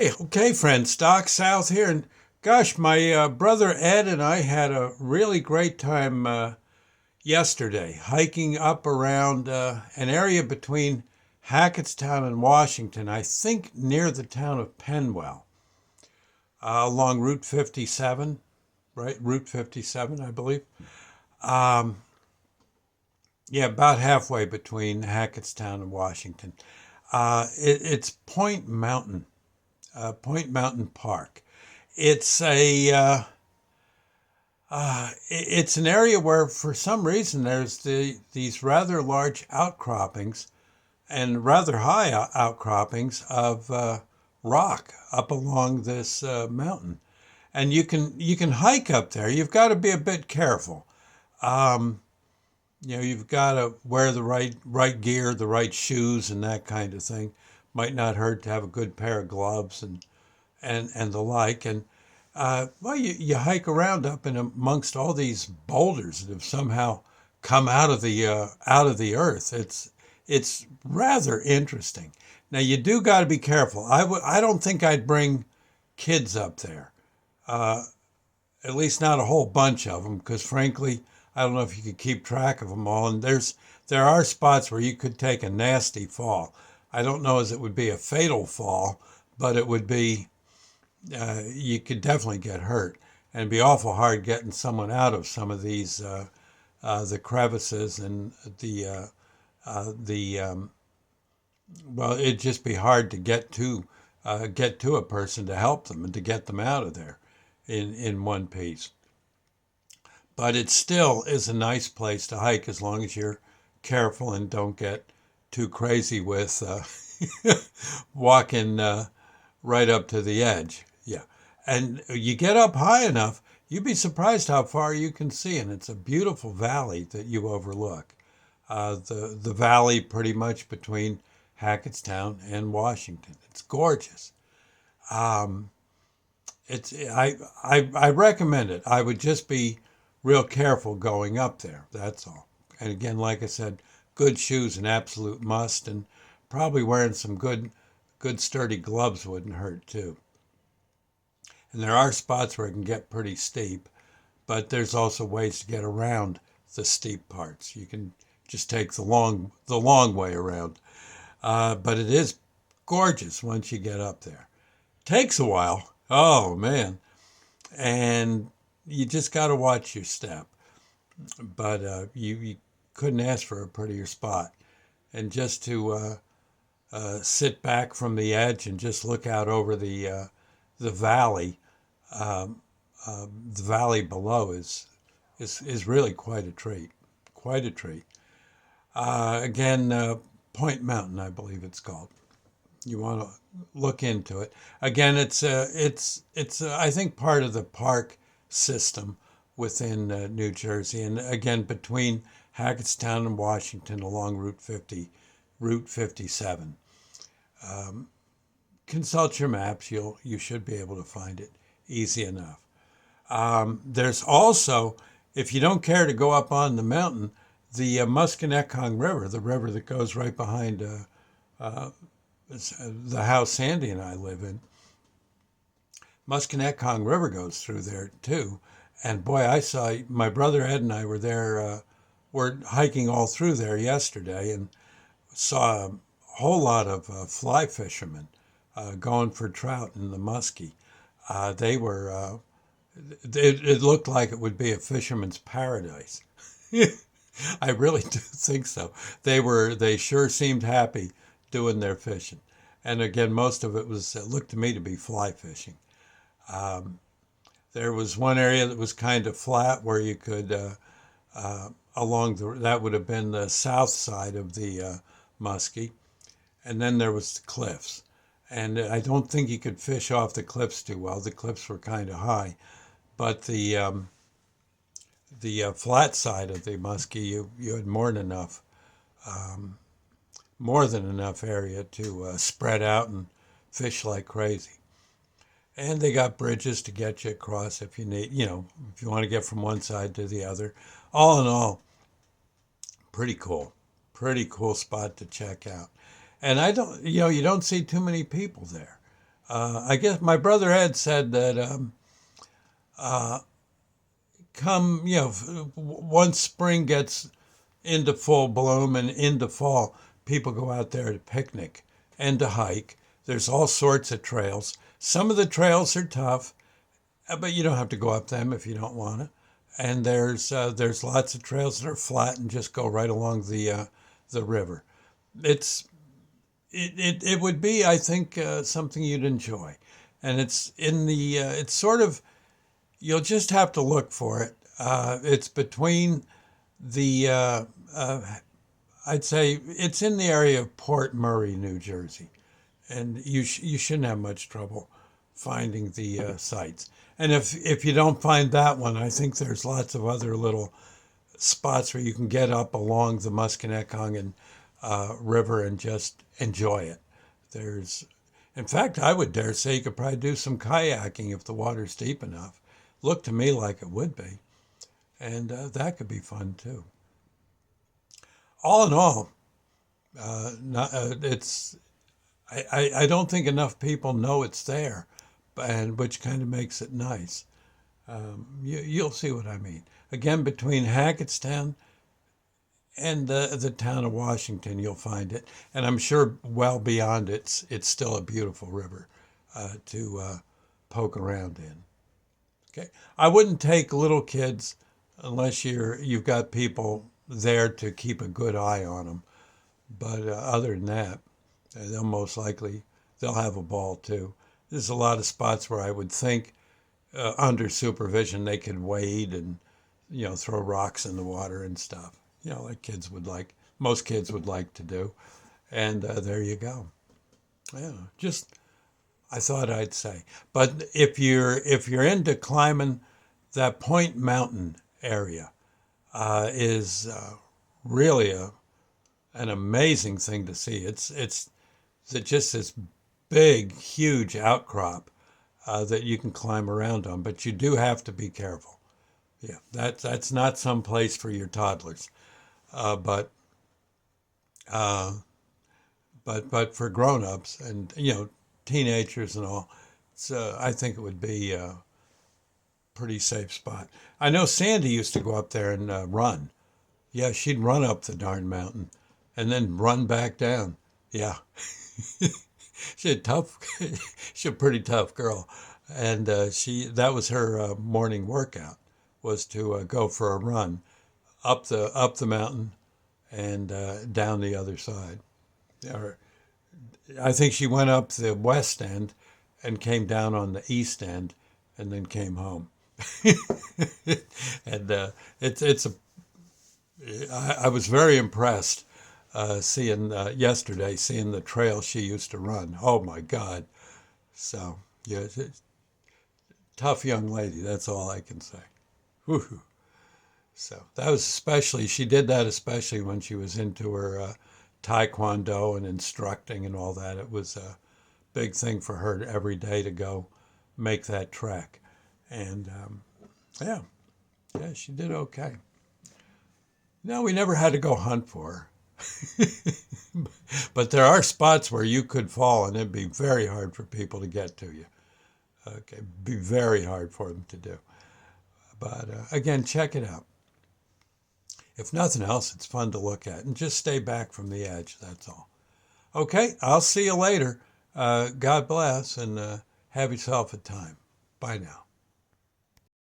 Hey, okay, friends, Doc South here, and gosh, my brother Ed and I had a really great time yesterday hiking up around an area between Hackettstown and Washington, I think near the town of Penwell, along Route 57, right? Route 57, I believe. Um, yeah, about halfway between Hackettstown and Washington. It's Point Mountain Park. It's it's an area where, for some reason, there's these rather large outcroppings and rather high outcroppings of rock up along this mountain, and you can hike up there. You've got to be a bit careful. Um, you've got to wear the right gear, the right shoes, and that kind of thing. Might not hurt to have a good pair of gloves and the like. And well, you hike around up and amongst all these boulders that have somehow come out of the earth. It's rather interesting. Now you do got to be careful. I don't think I'd bring kids up there. Uh, at least not a whole bunch of them, because frankly, I don't know if you could keep track of them all. And there are spots where you could take a nasty fall. I don't know as it would be a fatal fall, but it would be you could definitely get hurt, and it'd be awful hard getting someone out of some of these the crevices and the well, it'd just be hard to get to a person to help them and to get them out of there in one piece. But it still is a nice place to hike as long as you're careful and don't get too crazy with walking right up to the edge. Yeah. And you get up high enough, you'd be surprised how far you can see. And it's a beautiful valley that you overlook. The valley pretty much between Hackettstown and Washington. It's gorgeous. Um, I recommend it. I would just be real careful going up there. That's all. And again, like I said, good shoes an absolute must, and probably wearing some good sturdy gloves wouldn't hurt too. And there are spots where it can get pretty steep, but there's also ways to get around the steep parts. You can just take the long way around. But it is gorgeous once you get up there. Takes a while. Oh man, and you just got to watch your step. But you couldn't ask for a prettier spot. And just to sit back from the edge and just look out over the valley. Um, the valley below is really quite a treat. Quite a treat. Again, Point Mountain, I believe it's called. You want to look into it. Again, it's I think part of the park system within New Jersey, and again between Hackettstown and Washington along Route 57. Um, Consult your maps. You should be able to find it easy enough. There's also, if you don't care to go up on the mountain, the Musconetcong River, the river that goes right behind uh, the house Sandy and I live in. Musconetcong River goes through there too. And boy, I saw my brother Ed and I were there. We're hiking all through there yesterday and saw a whole lot of fly fishermen going for trout in the muskie. They were. It looked like it would be a fisherman's paradise. I really do think so. They sure seemed happy doing their fishing. And again, most of it was it looked to me to be fly fishing. Um, there was one area that was kind of flat where you could along that would have been the south side of the Muskie, and then there was the cliffs. And I don't think you could fish off the cliffs too well. The cliffs were kind of high, but the flat side of the Muskie, you had um, more than enough area to spread out and fish like crazy. And they got bridges to get you across if you need, if you want to get from one side to the other. All in all, pretty cool. Pretty cool spot to check out. And I don't, you don't see too many people there. I guess my brother Ed said that uh, come, once spring gets into full bloom and into fall, people go out there to picnic and to hike. There's all sorts of trails. Some of the trails are tough, but you don't have to go up them if you don't want to. And there's lots of trails that are flat and just go right along the river. It's it would be, I think, something you'd enjoy, and it's sort of, you'll just have to look for it. It's between the I'd say it's in the area of Port Murray, New Jersey, and you shouldn't have much trouble finding the sites. And if you don't find that one, I think there's lots of other little spots where you can get up along the Musconetcong River and just enjoy it. There's, in fact, I would dare say you could probably do some kayaking if the water's deep enough. Looked to me like it would be, and that could be fun too. All in all, not, it's I don't think enough people know it's there, and which kind of makes it nice. You'll see what I mean. Again, between Hackettstown and the town of Washington, you'll find it, and I'm sure well beyond it's still a beautiful river to poke around in. Okay, I wouldn't take little kids unless you've got people there to keep a good eye on them. But other than that, they'll most likely they'll have a ball too. There's a lot of spots where I would think under supervision they could wade and throw rocks in the water and stuff. Like most kids would like to do. And there you go. Yeah, just I thought I'd say. But if you're into climbing, that Point Mountain area is really an amazing thing to see. It's just this big, huge outcrop that you can climb around on, but you do have to be careful. Yeah, that's not some place for your toddlers, uh, but uh, but for grown-ups and teenagers and all, I think it would be a pretty safe spot. I know Sandy used to go up there and run. Yeah, she'd run up the darn mountain and then run back down. Yeah, she a tough, she's a pretty tough girl, and she that was her morning workout was to go for a run up the mountain and down the other side. Or I think she went up the west end and came down on the east end and then came home. And it's a I was very impressed seeing yesterday seeing the trail she used to run. Oh my God! So yeah, tough young lady. That's all I can say. Whew. So that was especially she did that especially when she was into her taekwondo and instructing and all that. It was a big thing for her every day to go make that trek, and yeah, yeah, she did okay. No, we never had to go hunt for her. But there are spots where you could fall and it'd be very hard for people to get to you. Okay, be very hard for them to do. But again, check it out. If nothing else, it's fun to look at and just stay back from the edge. That's all. Okay, I'll see you later. God bless and have yourself a time. Bye now.